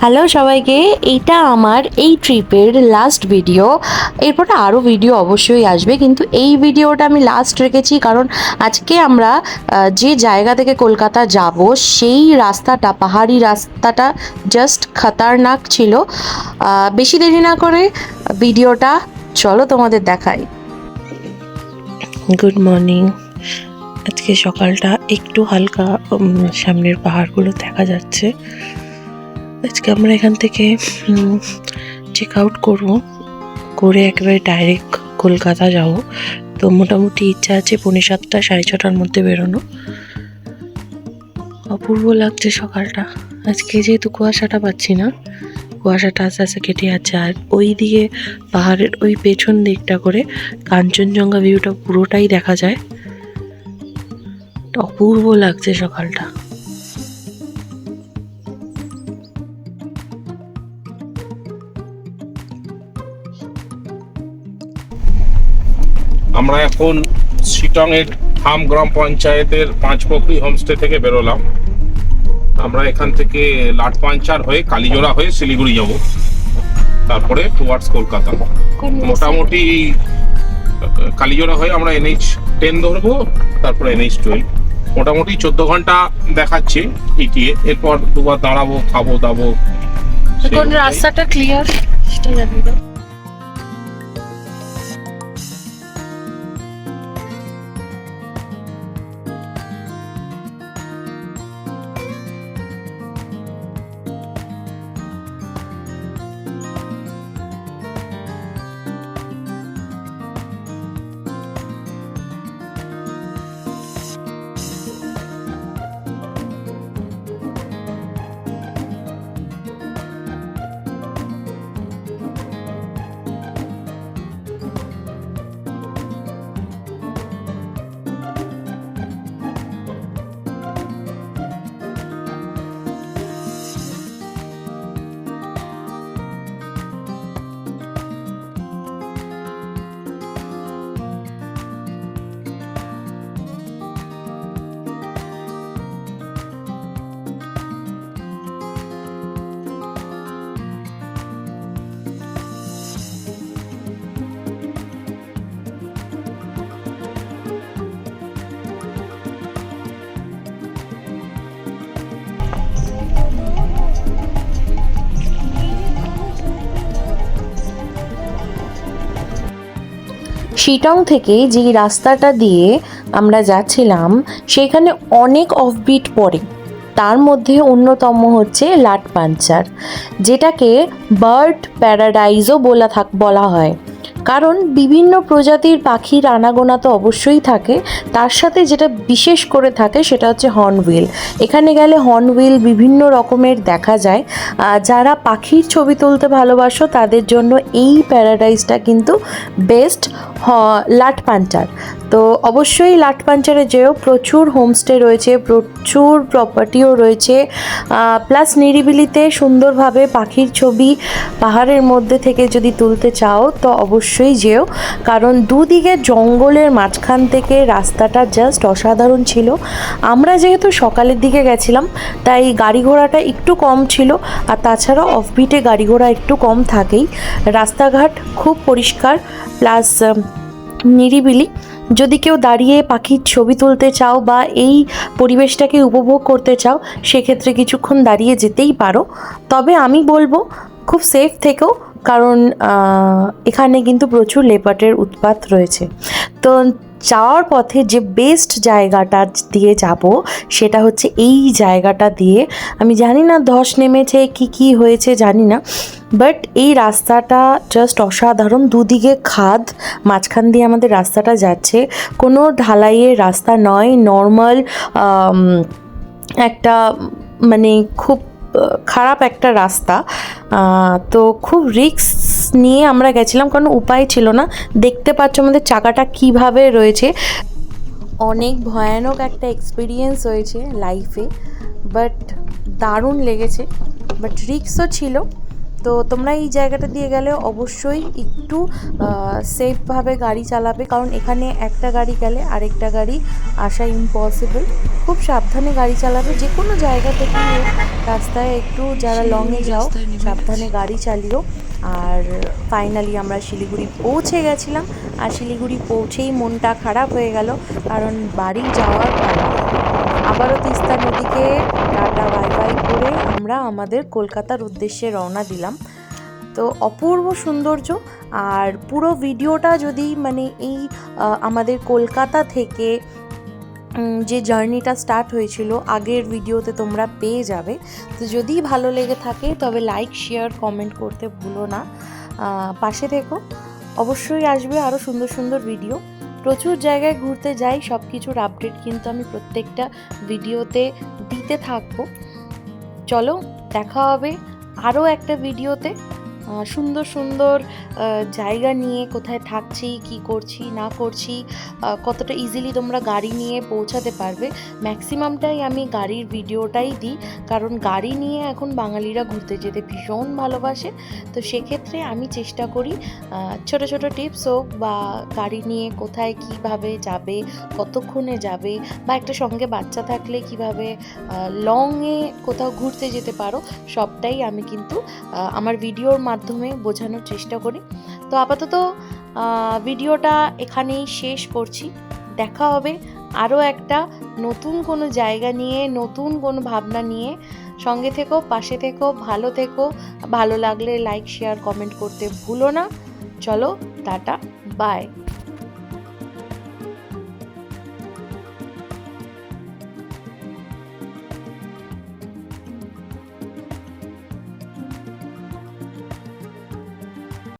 Hello সবাইকে, এইটা আমার এই ট্রিপের লাস্ট ভিডিও। এরপরে আরও ভিডিও অবশ্যই আসবে, কিন্তু এই ভিডিওটা আমি লাস্ট রেখেছি কারণ আজকে আমরা যে জায়গা থেকে কলকাতা যাব সেই রাস্তাটা, পাহাড়ি রাস্তাটা জাস্ট খতরনাক ছিল। বেশি দেরি না করে ভিডিওটা চলো তোমাদের দেখাই। Good morning. আজকে সকালটা একটু হালকা সামনের পাহাড়গুলো দেখা যাচ্ছে। আজকে আমরা এখান থেকে চেক আউট করবো, করে একেবারে ডাইরেক্ট কলকাতা যাব। তো মোটামুটি ইচ্ছা আছে 7:45 6:30টার মধ্যে বেরোনো। অপূর্ব লাগছে সকালটা। আজকে যেহেতু কুয়াশাটা পাচ্ছি না, কুয়াশাটা আস্তে আস্তে কেটে যাচ্ছে। আর ওই দিকে পাহাড়ের ওই পেছন দিকটা করে কাঞ্চনজঙ্ঘা ভিউটা পুরোটাই দেখা যায়। অপূর্ব লাগছে সকালটা। আমরা এখন শিটং এর হাম গ্রাম পঞ্চায়েতের পাঁচপকড়ি হোমস্টে থেকে বেরোলাম। আমরা এখান থেকে লাটপাঞ্চার হয়ে কালীজোড়া হয়ে শিলিগুড়ি যাব, তারপরে টুয়ার্ডস কলকাতা। মোটামুটি কালীজোড়া হয়ে আমরা NH10 ধরবো, তারপরে NH12। মোটামুটি 14 ঘন্টা দেখাচ্ছে ইটিএ। এরপর দুবার দাঁড়াবো, খাবো দাবো। কোন রাস্তাটা ক্লিয়ার সেটা জানিয়ে দাও। শিটং থেকে যে রাস্তাটা দিয়ে আমরা যাচ্ছিলাম সেখানে অনেক অফবিট পড়ে। তার মধ্যে অন্যতম হচ্ছে লাটপাঞ্চার, যেটাকে বার্ড প্যারাডাইজও বলা হয়, কারণ বিভিন্ন প্রজাতির পাখির আনাগোনা তো অবশ্যই থাকে। তার সাথে যেটা বিশেষ করে থাকে সেটা হচ্ছে হর্নবিল। এখানে গেলে হর্নবিল বিভিন্ন রকমের দেখা যায়। যারা পাখির ছবি তুলতে ভালোবাসো তাদের জন্য এই প্যারাডাইসটা কিন্তু বেস্ট। লাটপাঞ্চার তো অবশ্যই লাটপাঞ্চারে যেও, প্রচুর হোমস্টে রয়েছে, প্রচুর প্রপার্টিও রয়েছে, প্লাস নিরিবিলিতে সুন্দরভাবে পাখির ছবি পাহাড়ের মধ্যে থেকে যদি তুলতে চাও তো অবশ্যই যেও, কারণ দুদিকে জঙ্গলের মাঝখান থেকে রাস্তাটা জাস্ট অসাধারণ ছিল। আমরা যেহেতু সকালের দিকে গেছিলাম তাই গাড়ি ঘোড়াটা একটু কম ছিল, আর তাছাড়া অফবিটে গাড়ি ঘোড়া একটু কম থাকেই। রাস্তাঘাট খুব পরিষ্কার প্লাস নিরিবিলি। যদি কেউ দাঁড়িয়ে পাখির ছবি তুলতে চাও বা এই পরিবেশটাকে উপভোগ করতে চাও সেক্ষেত্রে কিছুক্ষণ দাঁড়িয়ে যেতেই পারো। তবে আমি বলবো খুব সেফ থেকেও, কারণ এখানে কিন্তু প্রচুর লেপার্ডের উৎপাত রয়েছে। তো যাওয়ার পথে যে বেস্ট জায়গাটা দিয়ে যাব সেটা হচ্ছে এই জায়গাটা দিয়ে। আমি জানি না ধস নেমেছে কি হয়েছে জানি না, বাট এই রাস্তাটা জাস্ট অসাধারণ। দুদিকে খাদ, মাঝখান দিয়ে আমাদের রাস্তাটা যাচ্ছে। কোনো ঢালাইয়ের রাস্তা নয়, নর্মাল একটা মানে খুব খারাপ একটা রাস্তা। তো খুব রিস্ক নিয়ে আমরা গেছিলাম, কারণ উপায় ছিল না। দেখতে পাচ্ছ আমাদের চাকাটা কিভাবে রয়েছে। অনেক ভয়ানক একটা এক্সপিরিয়েন্স হয়েছে লাইফে, বাট দারুণ লেগেছে, বাট রিস্কও ছিল। তো তোমরা এই জায়গাটা দিয়ে গেলে অবশ্যই একটু সেফভাবে গাড়ি চালাবে, কারণ এখানে একটা গাড়ি গেলে আরেকটা গাড়ি আসা ইম্পসিবল। খুব সাবধানে গাড়ি চালাবে, যে কোনো জায়গা থেকে রাস্তায় একটু যারা লংয়ে যাও সাবধানে গাড়ি চালিও। আর ফাইনালি আমরা শিলিগুড়ি পৌঁছে গেছিলাম, আর শিলিগুড়ি পৌঁছেই মনটা খারাপ হয়ে গেল, কারণ বাড়ি যাওয়ার পালা। আবারও তিস্তা নদীকে টাটা বাই বাই করে আমরা আমাদের কলকাতার উদ্দেশ্যে রওনা দিলাম। তো অপূর্ব সৌন্দর্য। আর পুরো ভিডিওটা যদি মানে এই আমাদের কলকাতা থেকে যে জার্নিটা স্টার্ট হয়েছিল আগের ভিডিওতে তোমরা পেয়ে যাবে। তো যদি ভালো লেগে থাকে তবে লাইক, শেয়ার, কমেন্ট করতে ভুলো না। পাশে থেকো, অবশ্যই আসবে আরও সুন্দর সুন্দর ভিডিও। প্রচুর জায়গায় ঘুরতে যাই, সব কিছুর আপডেট কিন্তু আমি প্রত্যেকটা ভিডিওতে দিতে থাকবো। চলো, দেখা হবে আরও একটা ভিডিওতে সুন্দর সুন্দর জায়গা নিয়ে, কোথায় থাকছি, কি করছি না করছি, কতটা ইজিলি তোমরা গাড়ি নিয়ে পৌঁছাতে পারবে। ম্যাক্সিমামটাই আমি গাড়ির ভিডিওটাই দিই, কারণ গাড়ি নিয়ে এখন বাঙালিরা ঘুরতে যেতে ভীষণ ভালোবাসে। তো সেক্ষেত্রে আমি চেষ্টা করি ছোট ছোট টিপস হোক বা গাড়ি নিয়ে কোথায় কিভাবে যাবে, কতক্ষণে যাবে, বা একটা সঙ্গে বাচ্চা থাকলে কিভাবে লংয়ে কোথাও ঘুরতে যেতে পারো, সবটাই আমি কিন্তু আমার ভিডিওর মাধ্যমে বোঝানোর চেষ্টা করি। তো আপাতত ভিডিওটা এখানেই শেষ করছি। দেখা হবে আরও একটা নতুন কোনো জায়গা নিয়ে, নতুন কোনো ভাবনা নিয়ে। সঙ্গে থেকো, পাশে থেকো, ভালো থেকো। ভালো লাগলে লাইক, শেয়ার, কমেন্ট করতে ভুলো না। চলো, টাটা, বাই।